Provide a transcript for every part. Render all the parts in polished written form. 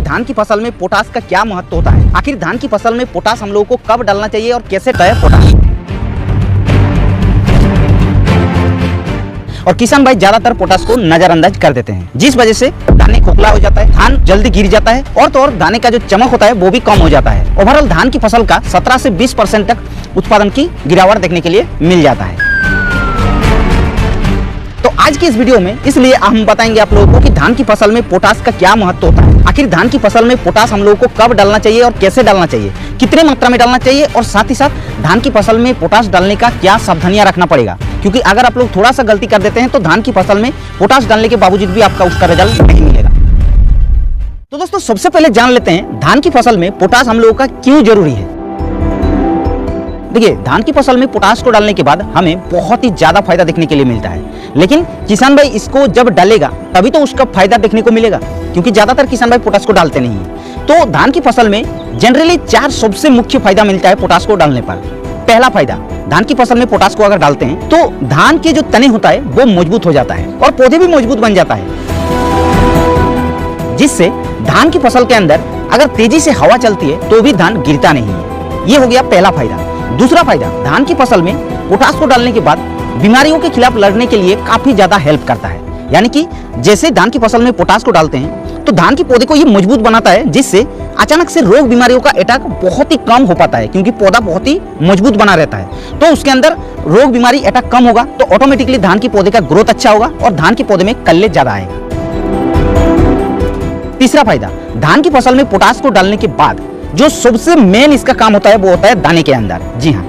धान की फसल में पोटास का क्या महत्व होता है, आखिर धान की फसल में पोटास हम लोगों को कब डालना चाहिए और कैसे तय पोटास। और किसान भाई ज्यादातर पोटास को नजरअंदाज कर देते हैं, जिस वजह से दाने खोखला हो जाता है, धान जल्दी गिर जाता है और तो और दाने का जो चमक होता है वो भी कम हो जाता है। ओवरऑल धान की फसल का 17 से 20% तक उत्पादन की गिरावट देखने के लिए मिल जाता है। तो आज की इस वीडियो में इसलिए हम बताएंगे आप लोगों को कि धान की फसल में पोटास का क्या महत्व होता है, आखिर धान की फसल में पोटास हम लोगों को कब डालना चाहिए और कैसे डालना चाहिए, कितने मात्रा में डालना चाहिए और साथ ही साथ धान की फसल में पोटास डालने का क्या सावधानियां रखना पड़ेगा, क्योंकि अगर आप लोग थोड़ा सा गलती कर देते हैं तो धान की फसल में पोटास डालने के बावजूद भी आपका उसका रिजल्ट नहीं मिलेगा। तो दोस्तों सबसे पहले जान लेते हैं धान की फसल में पोटास हम लोगों का क्यों जरूरी है। देखिए, धान की फसल में पोटास को डालने के बाद हमें बहुत ही ज्यादा फायदा देखने के लिए मिलता है, लेकिन किसान भाई इसको जब डालेगा तभी तो उसका फायदा देखने को मिलेगा, क्योंकि ज्यादातर किसान भाई पोटास को डालते नहीं है। तो धान की फसल में जनरली 4 सबसे मुख्य फायदा मिलता है पोटास को डालने पर। पहला फायदा, धान की फसल में पोटास को अगर डालते हैं तो धान के जो तने होता है वो मजबूत हो जाता है और पौधे भी मजबूत बन जाता है, जिससे धान की फसल के अंदर अगर तेजी से हवा चलती है तो भी धान गिरता नहीं है। ये हो गया पहला फायदा। दूसरा फायदा, धान की फसल में पोटास को डालने के बाद बीमारियों के खिलाफ लड़ने के लिए काफी ज्यादा हेल्प करता है। यानी कि जैसे धान की फसल में पोटास को डालते हैं तो धान के पौधे को ये मजबूत बनाता है, जिससे अचानक से रोग बीमारियों का अटैक बहुत ही कम हो पाता है, क्योंकि पौधा बहुत ही मजबूत बना रहता है। तो उसके अंदर रोग बीमारी अटैक कम होगा तो ऑटोमेटिकली धान के पौधे का ग्रोथ अच्छा होगा और धान के पौधे में कल्ले ज्यादा आएगा। तीसरा फायदा, धान की फसल में पोटास को डालने के बाद जो सबसे मेन इसका काम होता है वो होता है दाने के अंदर। जी हाँ,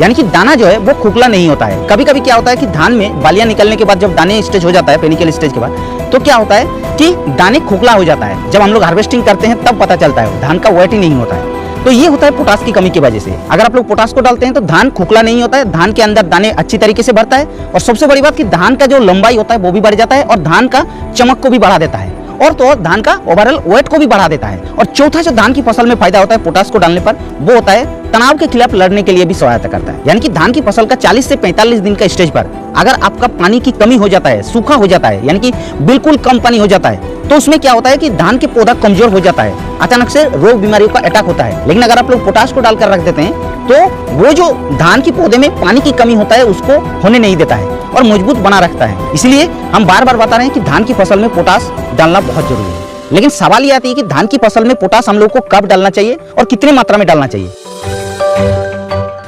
यानी कि दाना जो है वो खोखला नहीं होता है। कभी कभी क्या होता है कि धान में बालियां निकलने के बाद जब दाने स्टेज हो जाता है, पेनिकल स्टेज के बाद, तो क्या होता है कि दाने खोखला हो जाता है। जब हम लोग हार्वेस्टिंग करते हैं तब पता चलता है, धान का वेट ही नहीं होता है। तो ये होता है पोटास की कमी की वजह से। अगर आप लोग पोटास को डालते हैं तो धान खोखला नहीं होता है, धान के अंदर दाने अच्छी तरीके से बढ़ता है और सबसे बड़ी बात कि धान का जो लंबाई होता है वो भी बढ़ जाता है और धान का चमक को भी बढ़ा देता है और तो धान का ओवरऑल वेट को भी बढ़ा देता है। और चौथा जो धान की फसल में फायदा होता है पोटास को डालने पर, वो होता है तनाव के खिलाफ लड़ने के लिए भी सहायता करता है। यानी कि धान की फसल का 40 से 45 दिन का स्टेज पर अगर आपका पानी की कमी हो जाता है, सूखा हो जाता है, यानी कि बिल्कुल कम पानी हो जाता है, तो उसमें क्या होता है कि धान के पौधा कमजोर हो जाता है, अचानक से रोग बीमारियों का अटैक होता है। लेकिन अगर आप लोग पोटास को डालकर रख देते हैं तो वो जो धान के पौधे में पानी की कमी होता है उसको होने नहीं देता है और मजबूत बना रखता है। इसलिए हम बार बार बता रहे हैं कि धान की फसल में पोटास डालना बहुत जरूरी है। लेकिन सवाल ये आती है कि धान की फसल में पोटास हम लोग को कब डालना चाहिए और कितनी मात्रा में डालना चाहिए,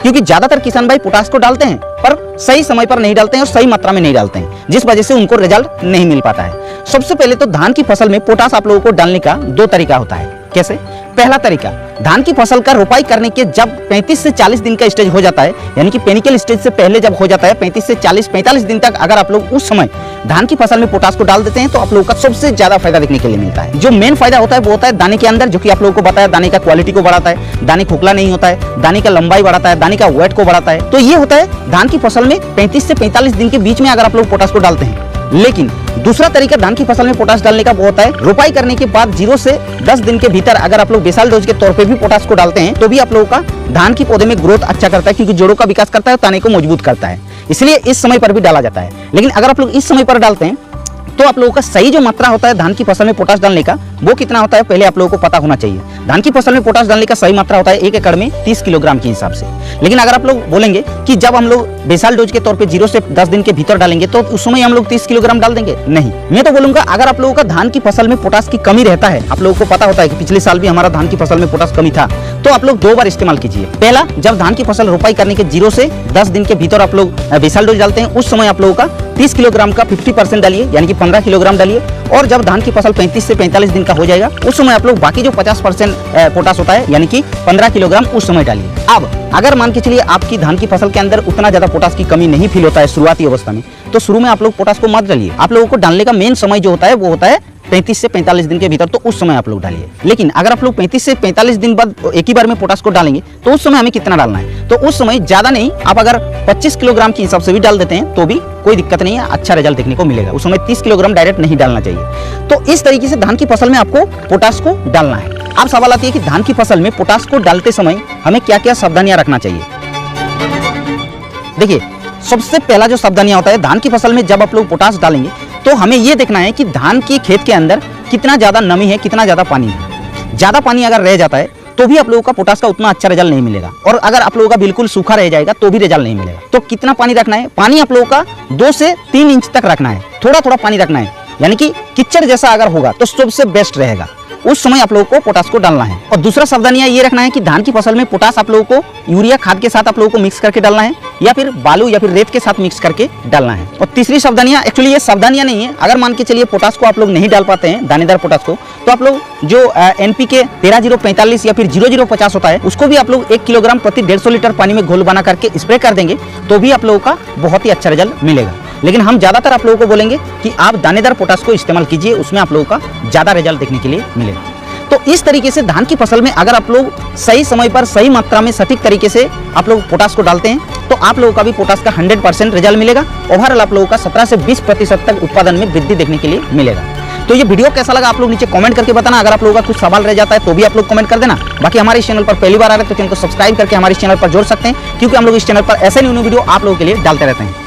क्योंकि ज्यादातर किसान भाई पोटास को डालते हैं पर सही समय पर नहीं डालते हैं और सही मात्रा में नहीं डालते हैं, जिस वजह से उनको रिजल्ट नहीं मिल पाता है। सबसे पहले तो धान की फसल में पोटास आप लोगों को डालने का 2 तरीका होता है। कैसे? पहला तरीका, धान की फसल का रोपाई करने के जब 35 से 40 दिन का स्टेज हो जाता है, यानी कि पेनिकल स्टेज से पहले जब हो जाता है 35 से 45 दिन तक अगर आप लोग उस समय धान की फसल में पोटास को डाल देते हैं तो आप लोगों का सबसे ज्यादा फायदा देखने के लिए मिलता है। जो मेन फायदा होता है वो होता है दाने के अंदर, जो कि आप लोगों को बताया दाने का क्वालिटी को बढ़ाता है, दाने खोखला नहीं होता है, दाने का लंबाई बढ़ाता है, दाने का वेट को बढ़ाता है। तो ये होता है धान की फसल में 35 से 45 दिन के बीच में अगर आप लोग पोटास को डालते हैं। लेकिन दूसरा तरीका धान की फसल में पोटास डालने का वो होता है रोपाई करने के बाद 0 से 10 दिन के भीतर अगर आप लोग बेसाल डोज के तौर पे भी पोटास को डालते हैं तो भी आप लोगों का धान की पौधे में ग्रोथ अच्छा करता है, क्योंकि जोड़ों का विकास करता है, ताने को मजबूत करता है। इसलिए इस समय पर भी डाला जाता है। लेकिन अगर आप लोग इस समय पर डालते हैं तो आप लोगों का सही जो मात्रा होता है धान की फसल में पोटास डालने का वो कितना होता है पहले आप लोगों को पता होना चाहिए। धान की फसल में पोटास डालने का सही मात्रा होता है 1 एकड़ में 30 किलोग्राम के हिसाब से। लेकिन अगर आप लोग बोलेंगे कि जब हम लोग बेसाल डोज के तौर पे 0 से 10 दिन के भीतर डालेंगे तो उस समय हम लोग 30 किलोग्राम डाल देंगे, नहीं। मैं तो बोलूंगा अगर आप लोगों का धान की फसल में पोटास की कमी रहता है, आप लोगों को पता होता है कि पिछले साल भी हमारा धान की फसल में पोटास कमी था, तो आप लोग 2 बार इस्तेमाल कीजिए। पहला, जब धान की फसल रोपाई करने के 0 से 10 दिन के भीतर आप लोग बेसाल डोज डालते हैं उस समय आप लोगों का 30 किलोग्राम का 50% डालिए, यानी कि 15 किलोग्राम डालिए। और जब धान की फसल 35 से 45 दिन का हो जाएगा उस समय आप लोग बाकी जो 50% पोटास होता है, यानी कि 15 किलोग्राम उस समय डालिए। अब अगर मान के चलिए आपकी धान की फसल के अंदर उतना ज्यादा पोटास की कमी नहीं फील होता है शुरुआती अवस्था में, तो शुरू में आप लोग पोटास को मत डालिए। आप लोगों को डालने का मेन समय जो होता है वो होता है 35 से 45 दिन के भीतर, तो उस समय आप लोग डालिए। लेकिन अगर आप लोग 35 से 45 दिन बाद एक ही बार में पोटास को डालेंगे तो उस समय हमें कितना डालना है, तो उस समय ज्यादा नहीं, आप अगर 25 किलोग्राम के हिसाब से भी डाल देते हैं तो भी कोई दिक्कत नहीं है, अच्छा रिजल्ट देखने को मिलेगा। उस समय 30 किलोग्राम डायरेक्ट नहीं डालना चाहिए। तो इस तरीके से धान की फसल में आपको पोटास को डालना है। अब सवाल आती है कि धान की फसल में पोटास को डालते समय हमें क्या क्या सावधानियां रखना चाहिए। देखिए, सबसे पहला जो सावधानियां होता है धान की फसल में जब आप लोग पोटास डालेंगे तो हमें यह देखना है कि धान के खेत के अंदर कितना ज़्यादा नमी है, कितना ज़्यादा पानी है। ज़्यादा पानी अगर रह जाता है तो भी आप लोगों का पोटास का उतना अच्छा रिजल्ट नहीं मिलेगा, और अगर आप लोगों का बिल्कुल सूखा रह जाएगा तो भी रिजल्ट नहीं मिलेगा। तो कितना पानी रखना है? पानी आप लोगों का 2 से 3 इंच तक रखना है, थोड़ा थोड़ा पानी रखना है। यानी कि कीचड़ जैसा अगर होगा तो सबसे बेस्ट रहेगा, उस समय आप लोगों को पोटास को डालना है। और दूसरा सावधानियां ये रखना है कि धान की फसल में पोटास आप लोगों को यूरिया खाद के साथ आप लोगों को मिक्स करके डालना है, या फिर बालू या फिर रेत के साथ मिक्स करके डालना है। और तीसरी सावधानियां, एक्चुअली ये सावधानियां नहीं है, अगर मान के चलिए पोटास को आप लोग नहीं डाल पाते हैं, दानेदार पोटास को, तो आप लोग जो NPK 13-0-45 या फिर 00-50 होता है, उसको भी आप लोग 1 किलोग्राम प्रति 150 लीटर पानी में घोल बना करके स्प्रे कर देंगे तो भी आप लोगों का बहुत ही अच्छा रिजल्ट मिलेगा। लेकिन हम ज़्यादातर आप लोगों को बोलेंगे कि आप दानेदार पोटास को इस्तेमाल कीजिए, उसमें आप लोगों का ज़्यादा रिजल्ट देखने के लिए मिलेगा। तो इस तरीके से धान की फसल में अगर आप लोग सही समय पर सही मात्रा में सटीक तरीके से आप लोग पोटास को डालते हैं तो आप लोगों का भी पोटास का 100% रिजल्ट मिलेगा। ओवरऑल आप लोगों का 17 से 20% तक उत्पादन में वृद्धि देखने के लिए मिलेगा। तो ये वीडियो कैसा लगा आप लोग नीचे कमेंट करके बताना। अगर आप लोगों का कुछ सवाल रह जाता है तो भी आप लोग कमेंट कर देना। बाकी हमारे इस चैनल पर पहली बार आ रहे हैं तो चैनल को सब्सक्राइब करके हमारे इस चैनल पर जोड़ सकते हैं, क्योंकि हम लोग इस चैनल पर ऐसे न्यू वीडियो आप लोगों के लिए डालते रहते हैं।